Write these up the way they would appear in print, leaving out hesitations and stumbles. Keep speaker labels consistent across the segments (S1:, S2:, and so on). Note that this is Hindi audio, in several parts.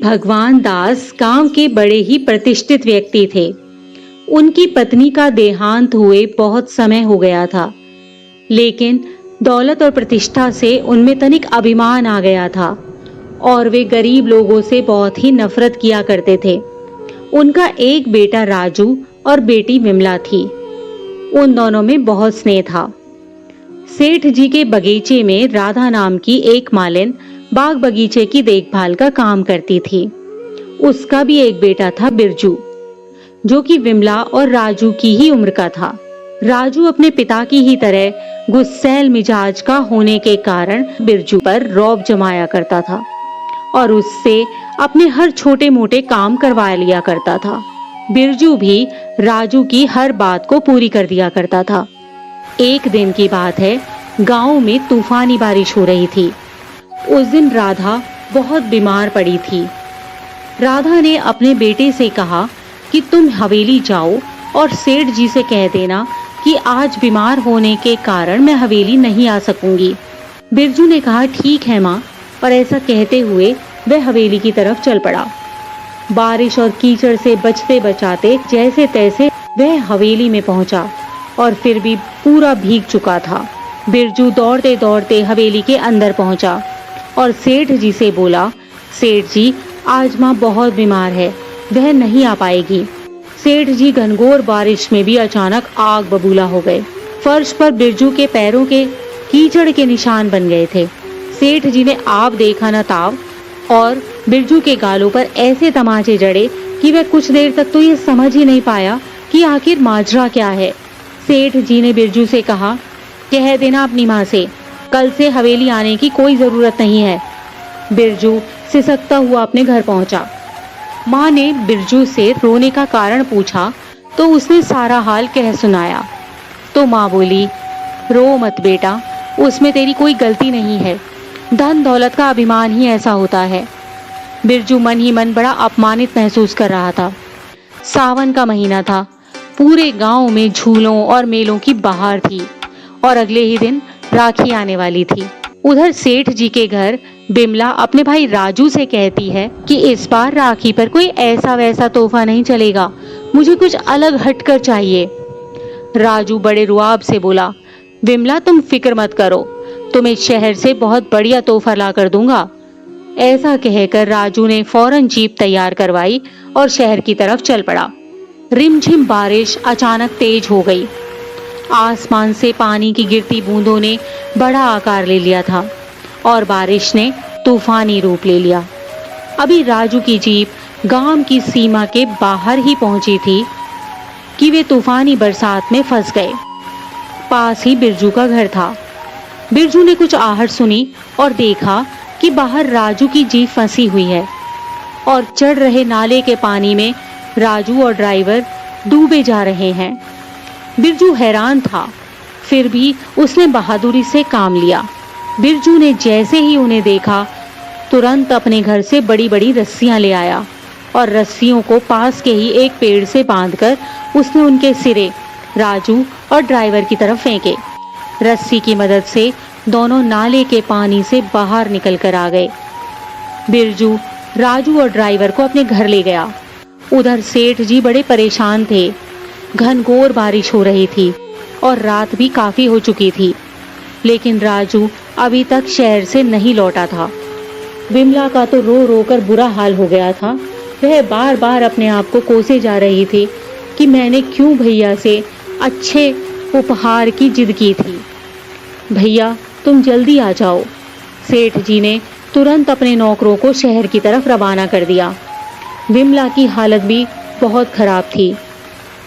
S1: भगवान दास गांव के बड़े ही प्रतिष्ठित व्यक्ति थे। उनकी पत्नी का देहांत हुए बहुत समय हो गया था, लेकिन दौलत और प्रतिष्ठा से उनमें तनिक अभिमान आ गया था और वे गरीब लोगों से बहुत ही नफरत किया करते थे। उनका एक बेटा राजू और बेटी विमला थी। उन दोनों में बहुत स्नेह था। सेठ जी के बगीचे में राधा नाम की एक मालिन बाग बगीचे की देखभाल का काम करती थी। उसका भी एक बेटा था बिरजू, जो कि विमला और राजू की ही उम्र का था। राजू अपने पिता की ही तरह गुस्सैल मिजाज का होने के कारण बिरजू पर रौब जमाया करता था और उससे अपने हर छोटे मोटे काम करवा लिया करता था। बिरजू भी राजू की हर बात को पूरी कर दिया करता था। एक दिन की बात है, गांव में तूफानी बारिश हो रही थी। उस दिन राधा बहुत बीमार पड़ी थी। राधा ने अपने बेटे से कहा कि तुम हवेली जाओ और सेठ जी से कह देना कि आज बीमार होने के कारण मैं हवेली नहीं आ सकूंगी। बिरजू ने कहा ठीक है माँ, और ऐसा कहते हुए वह हवेली की तरफ चल पड़ा। बारिश और कीचड़ से बचते बचाते जैसे तैसे वह हवेली में पहुंचा और फिर भी पूरा भीग चुका था। बिरजू दौड़ते दौड़ते हवेली के अंदर पहुंचा और सेठ जी से बोला, सेठ जी आज माँ बहुत बीमार है, वह नहीं आ पाएगी। सेठ जी घनघोर बारिश में भी अचानक आग बबूला हो गए। फर्श पर बिरजू के पैरों के कीचड़ के निशान बन गए थे। सेठ जी ने आप देखा न ताव और बिरजू के गालों पर ऐसे तमाचे जड़े कि वह कुछ देर तक तो ये समझ ही नहीं पाया कि आखिर माजरा क्या है। सेठ जी ने बिरजू से कहा, कह देना अपनी माँ से कल से हवेली आने की कोई जरूरत नहीं है। बिरजू सिसकता हुआ अपने घर पहुंचा। माँ ने बिरजू से रोने का कारण पूछा तो उसने सारा हाल कह सुनाया। तो माँ बोली, रो मत बेटा, उसमें तेरी कोई गलती नहीं है, धन दौलत का अभिमान ही ऐसा होता है। बिरजू मन ही मन बड़ा अपमानित महसूस कर रहा था। सावन का महीना था, पूरे गांव में झूलों और मेलों की बहार थी और अगले ही दिन राखी आने वाली थी। उधर सेठ जी के घर बिमला अपने भाई राजू से कहती है कि इस बार राखी पर कोई ऐसा वैसा तोहफा नहीं चलेगा, मुझे कुछ अलग हटकर चाहिए। राजू बड़े रुआब से बोला, विमला तुम फिक्र मत करो, तुम्हें शहर से बहुत बढ़िया तोहफा ला कर दूंगा। ऐसा कहकर राजू ने फौरन जीप तैयार करवाई और शहर की तरफ चल पड़ा। रिमझिम बारिश अचानक तेज हो गई। आसमान से पानी की गिरती बूंदों ने बड़ा आकार ले लिया था और बारिश ने तूफानी रूप ले लिया। अभी राजू की जीप गांव की सीमा के बाहर ही पहुंची थी कि वे तूफानी बरसात में फंस गए। पास ही बिरजू का घर था। बिरजू ने कुछ आहट सुनी और देखा कि बाहर राजू की जीप फंसी हुई है और चढ़ रहे नाले के पानी में राजू और ड्राइवर डूबे जा रहे हैं। बिरजू हैरान था, फिर भी उसने बहादुरी से काम लिया। बिरजू ने जैसे ही उन्हें देखा, तुरंत अपने घर से बड़ी बड़ी रस्सियां ले आया और रस्सियों को पास के ही एक पेड़ से बांधकर उसने उनके सिरे राजू और ड्राइवर की तरफ फेंके। रस्सी की मदद से दोनों नाले के पानी से बाहर निकल कर आ गए। बिरजू राजू और ड्राइवर को अपने घर ले गया। उधर सेठ जी बड़े परेशान थे। घनघोर बारिश हो रही थी और रात भी काफी हो चुकी थी, लेकिन राजू अभी तक शहर से नहीं लौटा था। विमला का तो रो रो कर बुरा हाल हो गया था। वह बार बार अपने आप को कोसे जा रही थी कि मैंने क्यों भैया से अच्छे उपहार की जिद की थी। भैया तुम जल्दी आ जाओ। सेठ जी ने तुरंत अपने नौकरों को शहर की तरफ रवाना कर दिया। विमला की हालत भी बहुत खराब थी।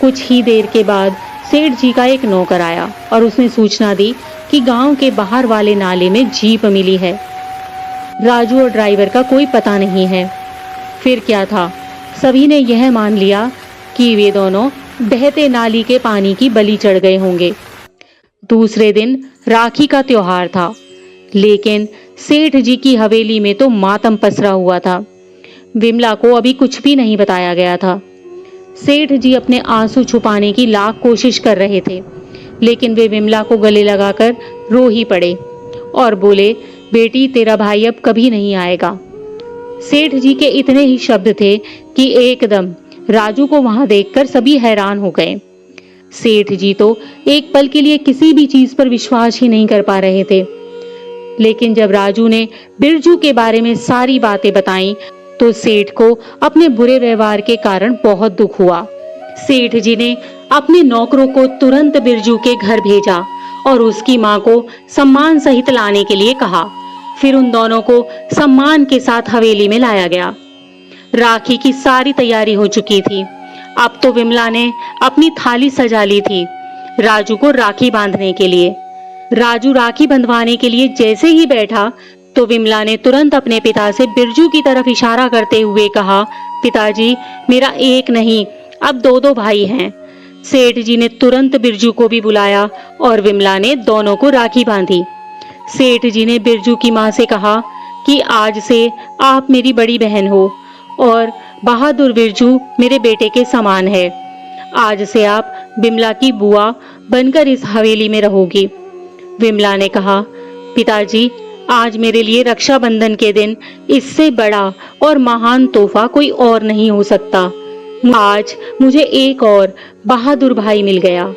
S1: कुछ ही देर के बाद सेठ जी का एक नौकर आया और उसने सूचना दी कि गांव के बाहर वाले नाले में जीप मिली है। राजू और ड्राइवर का कोई पता नहीं है। फिर क्या था, सभी ने यह मान लिया कि वे दोनों बहते नाली के पानी की बलि चढ़ गए होंगे। दूसरे दिन राखी का त्योहार था, लेकिन सेठ जी की हवेली में तो मातम पसरा हुआ था। विमला को अभी कुछ भी नहीं बताया गया था। सेठ जी अपने आंसू छुपाने की लाख कोशिश कर रहे थे, लेकिन वे विमला को गले लगाकर रो ही पड़े और बोले, बेटी तेरा भाई अब कभी नहीं आएगा। सेठ जी के इतने ही शब्द थे कि एकदम राजू को वहां देखकर सभी हैरान हो गए। सेठ जी तो एक पल के लिए किसी भी चीज पर विश्वास ही नहीं कर पा रहे थे। लेकिन जब राजू ने बिरजू के बारे में सारी बातें बताईं, तो सेठ को अपने बुरे व्यवहार के कारण बहुत दुख हुआ। सेठ जी ने अपने नौकरों को तुरंत बिरजू के घर भेजा और उसकी मां को सम्मान सहित लाने के लिए कहा। फिर उन दोनों को सम्मान के साथ हवेली में लाया गया। राखी की सारी तैयारी हो चुकी थी। अब तो विमला ने अपनी थाली सजा ली थी राजू को राखी बांधने के लिए। राजू राखी बंधवाने के लिए जैसे ही बैठा, तो विमला ने तुरंत अपने पिता से बिरजू की तरफ इशारा करते हुए कहा, पिताजी, मेरा एक नहीं, अब दो दो भाई हैं। सेठ जी ने तुरंत बिरजू को भी बुलाया और विमला ने दोनों को राखी बांधी। सेठ जी ने बिरजू की मां से कहा कि आज से आप मेरी बड़ी बहन हो और बहादुर बिरजू मेरे बेटे के समान है। आज से आप विमला की बुआ बनकर इस हवेली में रहोगी। विमला ने कहा, पिताजी, आज मेरे लिए रक्षाबंधन के दिन इससे बड़ा और महान तोहफा कोई और नहीं हो सकता। आज मुझे एक और बहादुर भाई मिल गया।